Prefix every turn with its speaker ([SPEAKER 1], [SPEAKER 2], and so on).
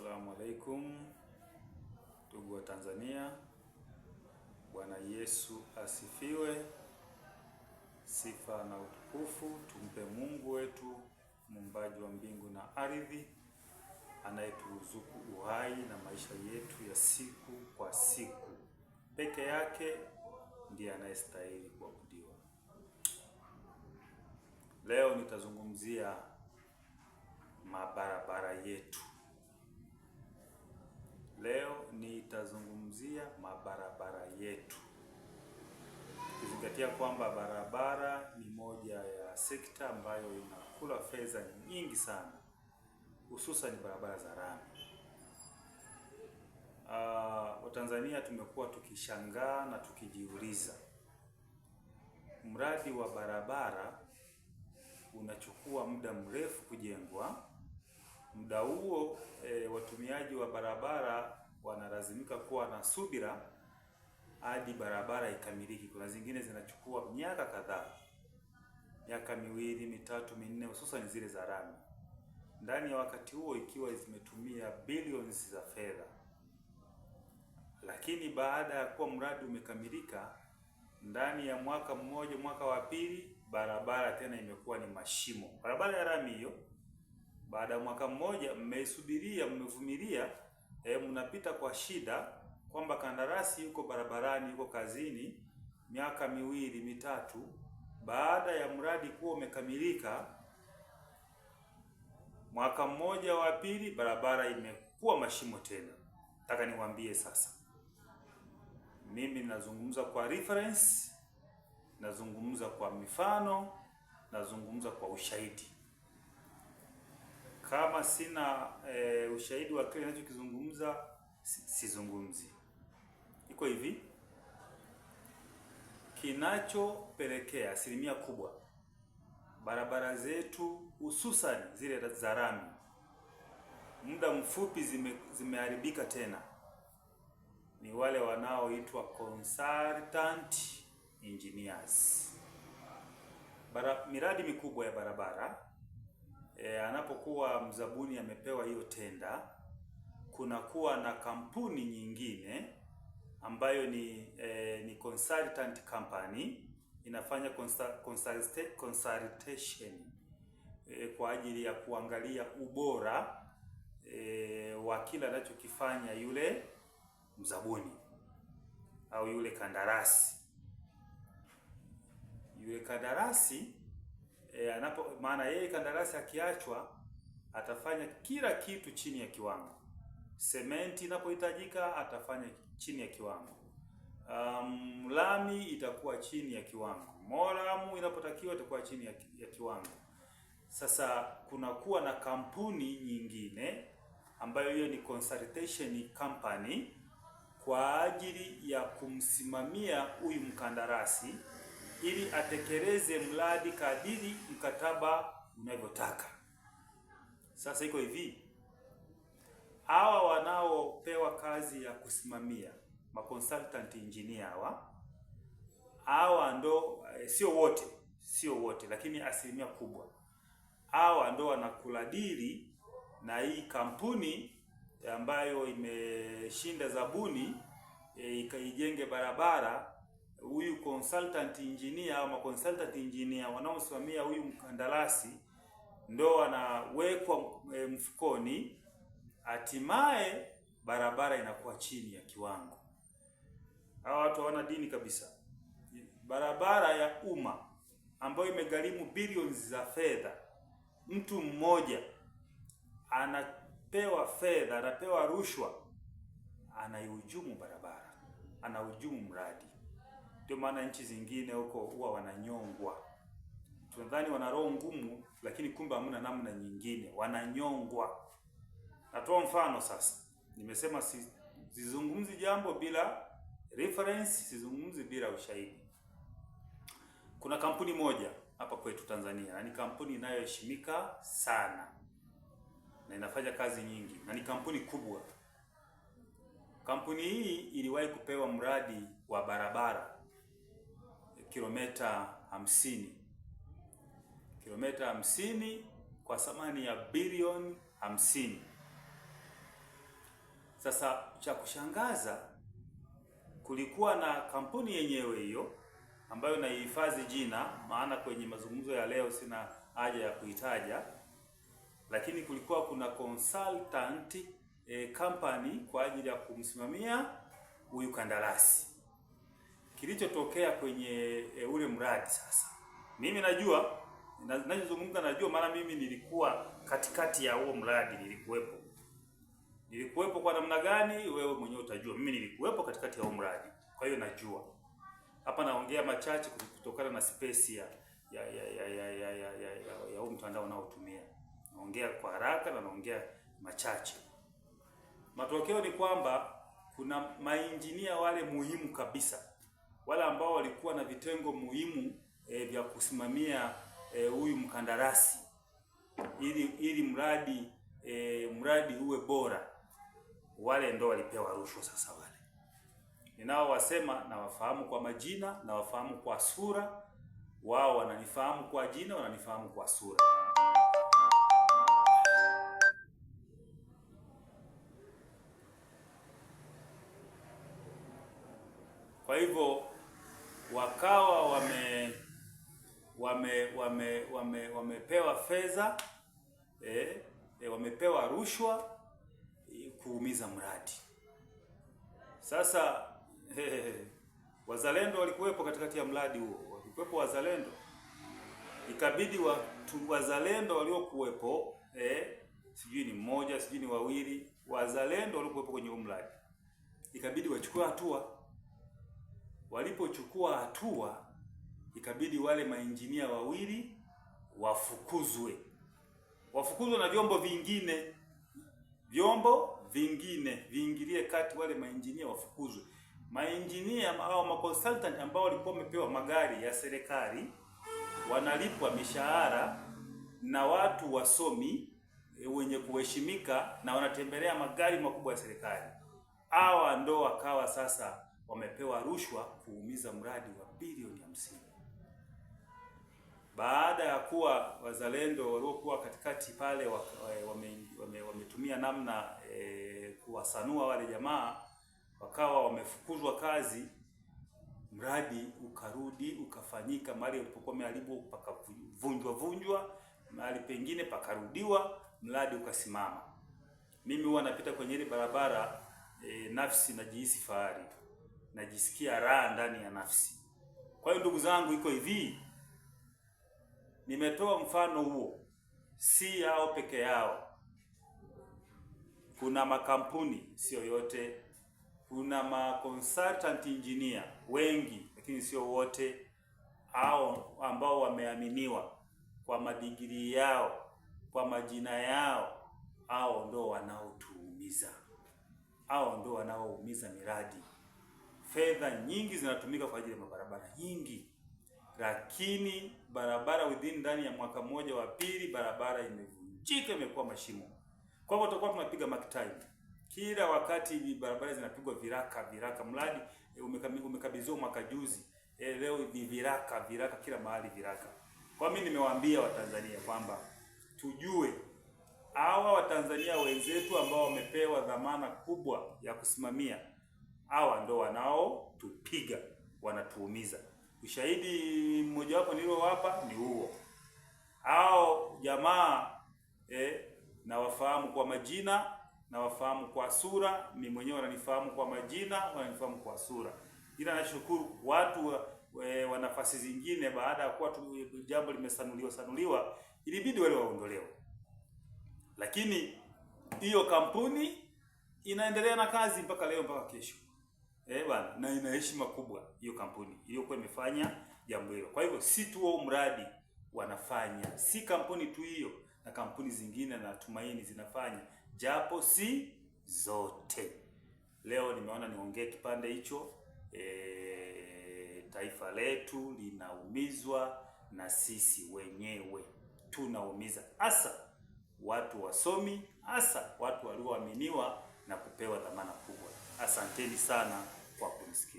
[SPEAKER 1] Assalamu alaikum, ndugu wa Tanzania. Bwana Yesu asifiwe. Sifa na utukufu tumpe Mungu wetu, muumbaji wa mbingu na ardhi, anayeturuzuku uhai na maisha yetu ya siku kwa siku. Peke yake ndiye anayestahili kuabudiwa. Leo nitazungumzia mabarabara yetu. Mabarabara yetu, ukizingatia kwamba barabara ni moja ya sekta ambayo inakula fedha nyingi sana, hususan barabara za rami. Watanzania tumekuwa tukishangaa na tukijiuliza, mradi wa barabara unachukua muda mrefu kujengwa. Muda huo watumiaji wa barabara wanalazimika kuwa na subira hadi barabara ikamiliki. Kuna zingine zinachukua miaka kadhaa, miaka 2, 3, 4, hususan zile za rami. Ndani ya wakati huo ikiwa zimetumia billions za fedha. Lakini baada ya kuwa mradi umekamilika, ndani ya mwaka mmoja, mwaka wa pili, barabara tena imekuwa ni mashimo. Barabara ya rami hiyo, baada ya mwaka mmoja mmeisubiria, mmevumilia, mnapita kwa shida kwamba kandarasi yuko barabarani, yuko kazini miaka 2, 3. Baada ya mradi kuwa umekamilika, mwaka mmoja wa pili, barabara imekuwa mashimo tena. Nataka niwaambie sasa, mimi nazungumza kwa reference, nazungumza kwa mifano, nazungumza kwa ushahidi. Kama sina ushahidi wa kile ninachokizungumza, sizungumzi. Iko hivi, kinachopelekea asilimia kubwa barabara zetu hususan zile za rami muda mfupi zimeharibika tena, ni wale wanaoitwa consultant engineers. Miradi mikubwa ya barabara, anapokuwa mzabuni amepewa hiyo tenda, kunakuwa na kampuni nyingine ambayo ni consultant company, inafanya consultation kwa ajili ya kuangalia ubora wa kila anachokifanya yule mzabuni au yule kandarasi. Yule kandarasi maana yeye kandarasi akiachwa atafanya kila kitu chini ya kiwango. Sementi inapohitajika atafanya chini ya kiwango. Lami itakuwa chini ya kiwango. Moramu inapotakiwa itakuwa chini ya kiwango. Sasa kunakuwa na kampuni nyingine ambayo hiyo ni consultation company kwa ajili ya kumsimamia huyu mkandarasi ili atekeleze mradi kadiri mkataba unavyotaka. Sasa iko hivi, hawa wanaopewa kazi ya kusimamia consultant engineer hawa ndo sio wote lakini asilimia kubwa hawa ndo wanakuladili na hii kampuni ambayo imeshinda zabuni ikaijenge barabara. Huyu consultant engineer au consultant engineer wanaosimamia huyu mkandarasi ndo wanawekwa mfukoni, hatimaye barabara inakuwa chini ya kiwango. Hawa watu hawana dini kabisa. Barabara ya umma ambayo imegharimu billions za fedha, mtu mmoja anapewa fedha, anapewa rushwa, anaihujumu barabara, anahujumu mradi. Ndio maana nchi zingine huko huwa wananyongwa. Tunadhani wana roho ngumu, lakini kumbe hamna namna nyingine, wananyongwa. Natoa mfano sasa. Nimesema sizungumzi jambo bila reference, sizungumzi bila ushahidi. Kuna kampuni moja hapa kwetu Tanzania, na ni kampuni inayoheshimika sana na inafanya kazi nyingi, na ni kampuni kubwa. Kampuni hii iliwahi kupewa mradi wa barabara kilomita 50. Kilomita 50 kwa thamani ya bilioni 50. Sasa cha kushangaza, kulikuwa na kampuni yenyewe hiyo ambayo naihifadhi jina, maana kwenye mazungumzo ya leo sina haja ya kuitaja, lakini kulikuwa kuna consultant company kwa ajili ya kumsimamia huyu kandarasi. Kilichotokea kwenye ule mradi sasa, mimi najua ninazungumza, najua maana mimi nilikuwa katikati ya huo mradi, nilikuwepo kwa namna gani wewe mwenyewe utajua. Mimi nilikuwepo katikati ya huo mradi, kwa hiyo najua. Hapa naongea machache kutokana na space ya huu mtandao unaotumia. Naongea kwa haraka na naongea machache. Matokeo ni kwamba kuna mainjinia wale muhimu kabisa, wale ambao walikuwa na vitengo muhimu vya kusimamia huyu mkandarasi ili mradi uwe bora, wale ndo walipewa rushwa. Sasa wale ninao wasema, na wafahamu kwa majina na wafahamu kwa sura, wao wananifahamu kwa jina, wananifahamu kwa sura. Kwa hivyo wakawa wamepewa fedha, wamepewa rushwa kuumiza mradi. Sasa wazalendo walikuwepo katikati ya mradi huo, walikuwepo wazalendo. Ikabidi wazalendo waliokuwepo, sijui ni mmoja, sijui ni wawili, wazalendo waliokuwepo kwenye huo mradi, ikabidi wachukue hatua. Walipochukua hatua, ikabidi wale mainjinia wawili wafukuzwe na vyombo vingine viingilie kati, wale mainjinia wafukuzwe. Mainjinia au maconsultant ambao walikuwa wamepewa magari ya serikali, wanalipwa mishahara na watu wasomi wenye kuheshimika, na wanatembelea magari makubwa ya serikali. Hawa ndo wakawa sasa wamepewa rushwa kuumiza mradi wa bilioni 50. Baada ya kuwa wazalendo waliokuwa katikati pale wametumia namna kuwasanua wale jamaa, wakawa wamefukuzwa kazi, mradi ukarudi ukafanyika. Mahali ulipokuwa umeharibu pakavunjwa, mahali pengine pakarudiwa, mradi ukasimama. Mimi huwa napita kwenye ile barabara, nafsi najihisi fahari, najisikia raha ndani ya nafsi. Kwa hiyo ndugu zangu, iko hivi, nimetoa mfano huo, si yao peke yao. Kuna makampuni, sio yote, kuna consultant engineer wengi, lakini sio wote, hao ambao wameaminiwa kwa madigiri yao, kwa majina yao, hao ndo wanaotuumiza, hao ndo wanaoumiza miradi. Fedha nyingi zinatumika kwa ajili ya mabarabara nyingi, lakini barabara ndani ya mwaka mmoja wa pili, barabara imevunjika, imekuwa mashimo. Kwa hivyo tutakuwa tunapiga mark time kila wakati, barabara zinapigwa viraka. Mradi umekabidhiwa mwaka juzi, leo ni viraka kila mahali, viraka. Kwa mimi nimewaambia Watanzania kwamba tujue hawa Watanzania wenzetu ambao wamepewa dhamana kubwa ya kusimamia, hawa ndo wanaotupiga, wanatuumiza. Ushahidi mmoja wapo niliowapa ni huo. Hao jamaa na wafahamu kwa majina, na wafahamu kwa sura. Mimi mwenyewe wananifahamu kwa majina, wananifahamu kwa sura. Ila nashukuru watu wa nafasi zingine, baada ya kuwa jambo limesanuliwa, ilibidi wale waondolewe. Lakini hiyo kampuni inaendelea na kazi mpaka leo, mpaka kesho. Bwana, na ina heshima kubwa hiyo kampuni iliyokuwa imefanya jambo hilo. Kwa hivyo si tu huo mradi wanafanya, si kampuni tu hiyo, na kampuni zingine na Tumaini zinafanya, japo si zote. Leo nimeona niongee kipande hicho. Taifa letu linaumizwa na sisi wenyewe tunaumiza, hasa watu wasomi, hasa watu walioaminiwa na kupewa dhamana kubwa. Asanteni sana kwa kunisikia.